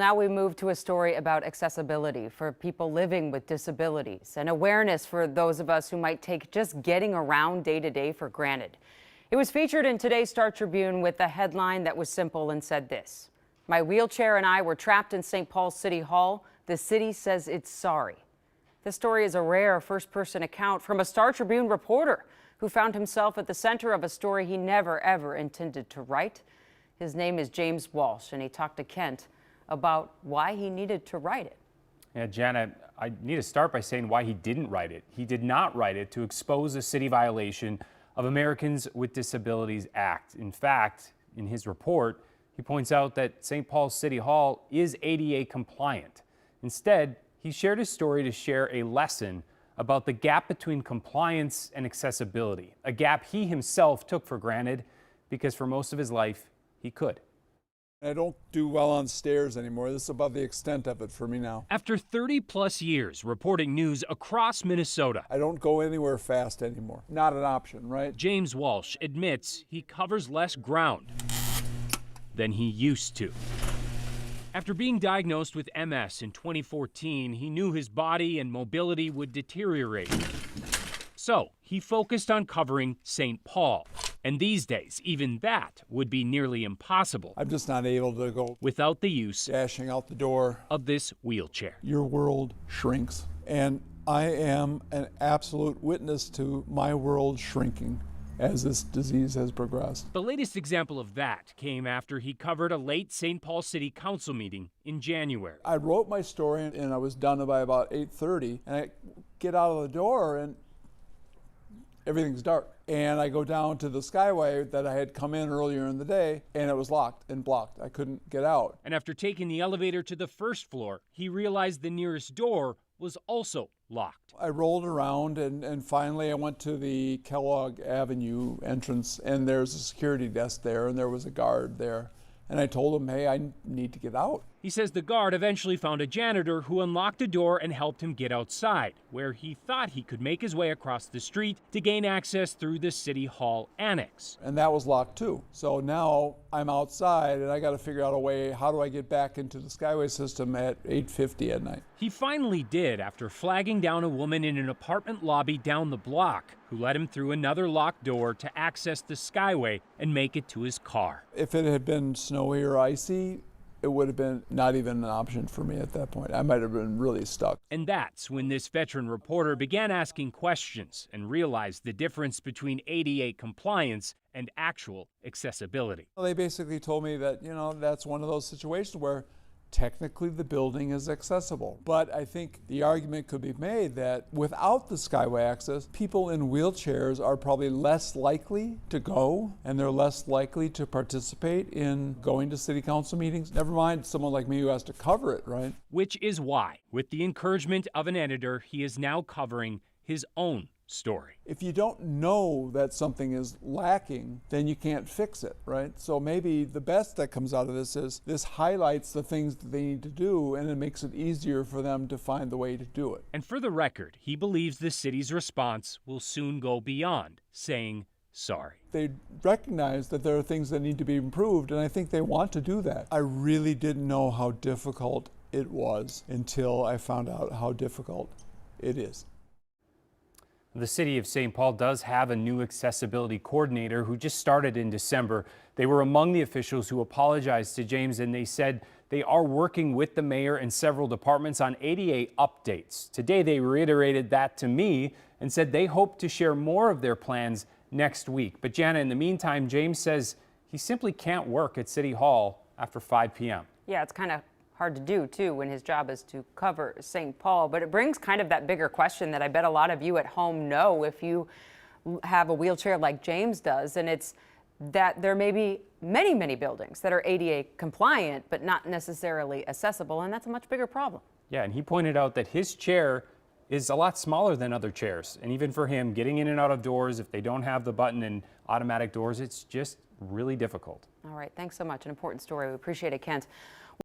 Now we move to a story about accessibility for people living with disabilities and awareness for those of us who might take just getting around day to day for granted. It was featured in today's Star Tribune with a headline that was simple and said this: "My wheelchair and I were trapped in St. Paul City Hall. The city says it's sorry." This story is a rare first-person account from a Star Tribune reporter who found himself at the center of a story he never, ever intended to write. His name is James Walsh, and he talked to Kent about why he needed to write it. Yeah, Janet, I need to start by saying why he didn't write it. He did not write it to expose a city violation of Americans with Disabilities Act. In fact, in his report, he points out that St. Paul City Hall is ADA compliant. Instead, he shared his story to share a lesson about the gap between compliance and accessibility, a gap he himself took for granted because for most of his life, he could. I don't do well on stairs anymore. This is about the extent of it for me now. After 30 plus years reporting news across Minnesota, I don't go anywhere fast anymore. Not an option, right? James Walsh admits he covers less ground than he used to. After being diagnosed with MS in 2014, he knew his body and mobility would deteriorate. So he focused on covering St. Paul. And these days, even that would be nearly impossible. I'm just not able to go without the use dashing out the door of this wheelchair. Your world shrinks. And I am an absolute witness to my world shrinking as this disease has progressed. The latest example of that came after he covered a late St. Paul City Council meeting in January. I wrote my story and I was done by about 8:30, and I get out of the door and everything's dark. And I go down to the Skyway that I had come in earlier in the day, and it was locked and blocked. I couldn't get out. And after taking the elevator to the first floor, he realized the nearest door was also locked. I rolled around and finally I went to the Kellogg Avenue entrance, and there's a security desk there, and there was a guard there. And I told him, hey, I need to get out. He says the guard eventually found a janitor who unlocked a door and helped him get outside, where he thought he could make his way across the street to gain access through the City Hall annex. And that was locked too. So now I'm outside and I got to figure out a way, how do I get back into the Skyway system at 8:50 at night? He finally did after flagging down a woman in an apartment lobby down the block who let him through another locked door to access the Skyway and make it to his car. If it had been snowy or icy, it would have been not even an option for me at that point. I might have been really stuck. And that's when this veteran reporter began asking questions and realized the difference between ADA compliance and actual accessibility. Well, they basically told me that, that's one of those situations where technically the building is accessible. But I think the argument could be made that without the Skyway access, people in wheelchairs are probably less likely to go, and they're less likely to participate in going to city council meetings. Never mind someone like me who has to cover it, right? Which is why, with the encouragement of an editor, he is now covering his own story. If you don't know that something is lacking, then you can't fix it, right? So maybe the best that comes out of this is this highlights the things that they need to do, and it makes it easier for them to find the way to do it. And for the record, he believes the city's response will soon go beyond saying sorry. They recognize that there are things that need to be improved, and I think they want to do that. I really didn't know how difficult it was until I found out how difficult it is. The city of St. Paul does have a new accessibility coordinator who just started in December. They were among the officials who apologized to James, and they said they are working with the mayor and several departments on ADA updates. Today, they reiterated that to me and said they hope to share more of their plans next week. But Jana, in the meantime, James says he simply can't work at City Hall after 5 p.m. Yeah, it's kind of hard to do too when his job is to cover St. Paul, but it brings kind of that bigger question that I bet a lot of you at home know if you have a wheelchair like James does, and it's that there may be many, many buildings that are ADA compliant but not necessarily accessible, and that's a much bigger problem. Yeah, and he pointed out that his chair is a lot smaller than other chairs, and even for him, getting in and out of doors, if they don't have the button and automatic doors, it's just really difficult. All right, thanks so much. An important story. We appreciate it, Kent.